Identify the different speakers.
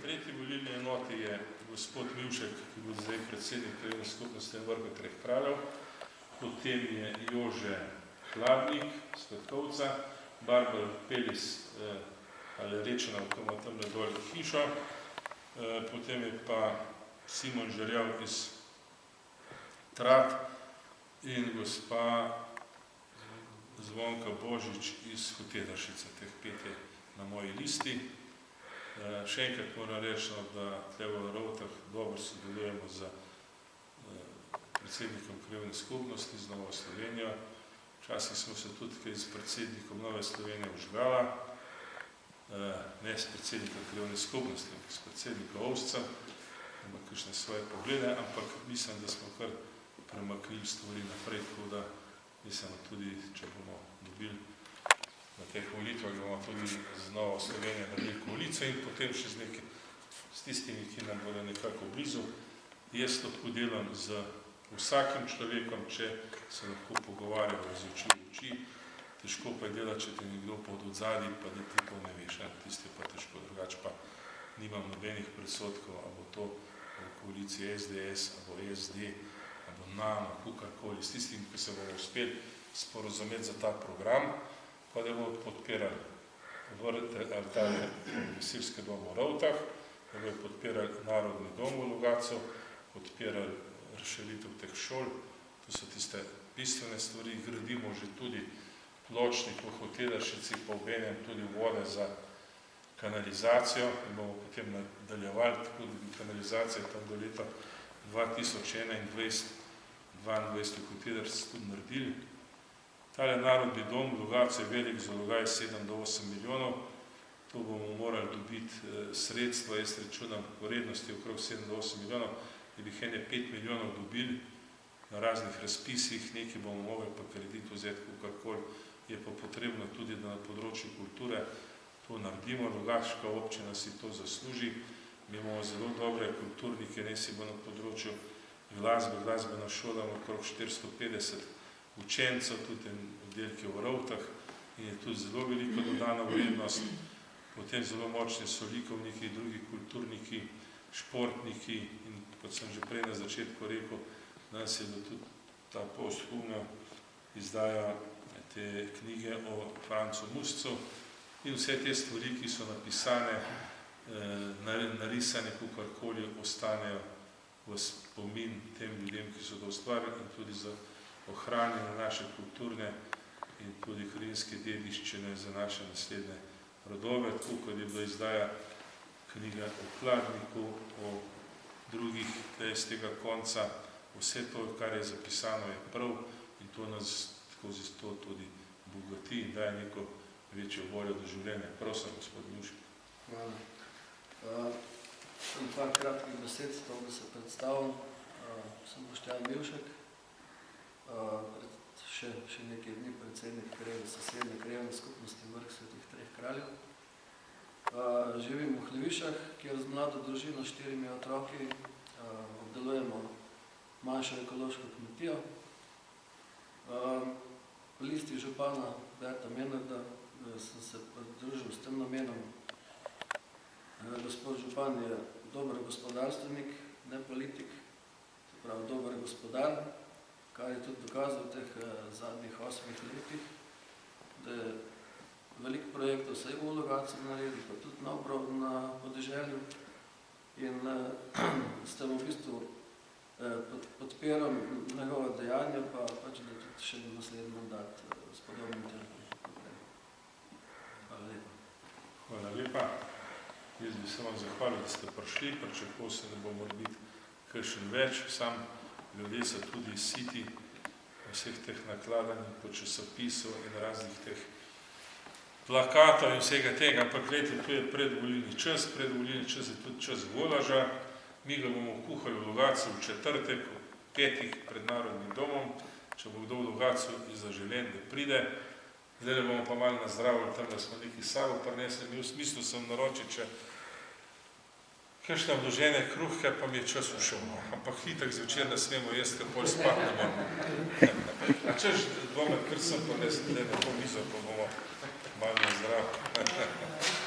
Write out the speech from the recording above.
Speaker 1: tretji volilni enoti je gospod Mivšek, ki bo zdaj predsednik krajevne skupnosti Vrha treh kraljev, potem je Jože Hladnik, Svetkovca, Barbara Pelis, ali Rečena, ko ima tamle dol hišo, potem je pa Simon Žerjav iz Trat in gospa Zvonka Božič iz Hotedršice, teh 5 je na moji listi. Še enkrat moram reči, da tle v Rovtah dobro sodelujemo z predsednikom krajevne skupnosti, z Novo Slovenijo. Včasih smo se tudi kaj s predsednikom Nove Slovenije užgala, ne s predsednikom krajevne skupnosti, ampak s predsednikom Ovsca, ima kakšne svoje poglede, ampak mislim, da smo kar premaknili stvari naprej, tako da mislim tudi, če bomo dobili na teh volitvah, bomo tudi z Novo Slovenijo naredili koalicijo in potem še s tistimi, ki nam bodo nekako blizu. Jaz lahko delam z vsakim človekom, če se lahko pogovarjamo z oči v oči. Težko pa je delati, če te nekdo pod odzadi, pa da ti to ne veš. Tisti je pa težko, drugače pa nimam nobenih predsodkov, ali bo to v koaliciji SDS, ali bo SD, ali bo NAM, kakorkoli, s tistim, ki se bomo uspeli sporozumeti za ta program, pa da bomo podpirali Gasilski dom v Rovtah, da bomo podpirali Narodni dom v Logatcu, podpirali razširitev teh šol. To so tiste bistvene stvari. Gradimo že tudi pločnik v Hotedršici, pa obenem tudi vode za kanalizacijo in bomo potem nadaljevali tako kanalizacijo tam do leta 2021-2022 v Hotedršici tudi naredili. Tale Narodni dom v Logatcu je velik zalogaj 7 do 8 milijonov. To bomo morali dobiti sredstva, jaz računam vrednosti okrog 7 do 8 milijonov, da bi 5 milijonov dobili na raznih razpisih, nekaj bomo mogli pa kredit vzeti, kakorkoli je pa potrebno tudi, da na področju kulture to naredimo. Logatška občina si to zasluži. Mi imamo zelo dobre kulturnike, ne si bo na področju glasbe, glasbena šola, okrog 450 učencev, tudi oddelki v Rovtah in je tudi zelo veliko dodana vrednost. Potem zelo močni so likovniki, drugi kulturniki, športniki in kot sem že prej na začetku rekel, danes je bilo tudi ta posthumna izdaja te knjige o Francu Muscu in vse te stvari, ki so napisane, narisane, kakorkoli ostanejo v spomin tem ljudem, ki so to ustvarili in tudi za ohranjanje naše kulturne in tudi krajinske dediščine za naše naslednje rodove, tako kot je bila izdaja knjiga o Hladniku, o drugih iz tega konca. Vse to, kar je zapisano, je prav in to nas skozi to tudi bogati in daje neko večjo voljo do življenja. Prosim, gospod Mivšek.
Speaker 2: Hvala. Sem par kratkih besed, to da se predstavim. Sem Boštjan Mivšek. Še nekaj dni predsednik sosednje krajevne skupnosti Vrh svetih treh kraljev. Živim v Hljevišah, kjer z mlado družino s 4 otroki obdelujemo manjšo ekološko kmetijo. V listi župana Berta Menarda sem se pridružil s tem namenom. Gospod župan je dober gospodarstvenik, ne politik, se pravi dober gospodar, kar je tudi dokazal v teh zadnjih 8 letih, da je veliko projektov vsej v Logatcu naredil, pa tudi na podeželju in s tem v bistvu podpiram njegove dejanja, pa pač da tudi še naslednji mandat s podobnim tempom. Hvala lepa.
Speaker 1: Hvala lepa. Jaz bi se vam zahvalil, da ste prišli, pričakoval se, da bo moral biti kakšen več, sam ljudje so tudi siti vseh teh nakladanj po časopisov in raznih teh plakatov in vsega tega, ampak gledajte, tu je predvolilni čas je tudi čas golaža, mi ga bomo kuhali v Logatcu v četrtek, v 5 pred Narodnim domom, če bo kdo v Logatcu zaželen, da pride. Zdaj bomo pa malo nazdravili tam, da smo neki sabo prinesli, v smislu sem naročil, če kakšne vložene kruhke, pa mi je čas ušel, ampak hitak zvečer, da smemo jesti, ker pol spat ne moramo. A češ, dvome, ker sem pa ne to mizo, pa bomo malo nazdrav.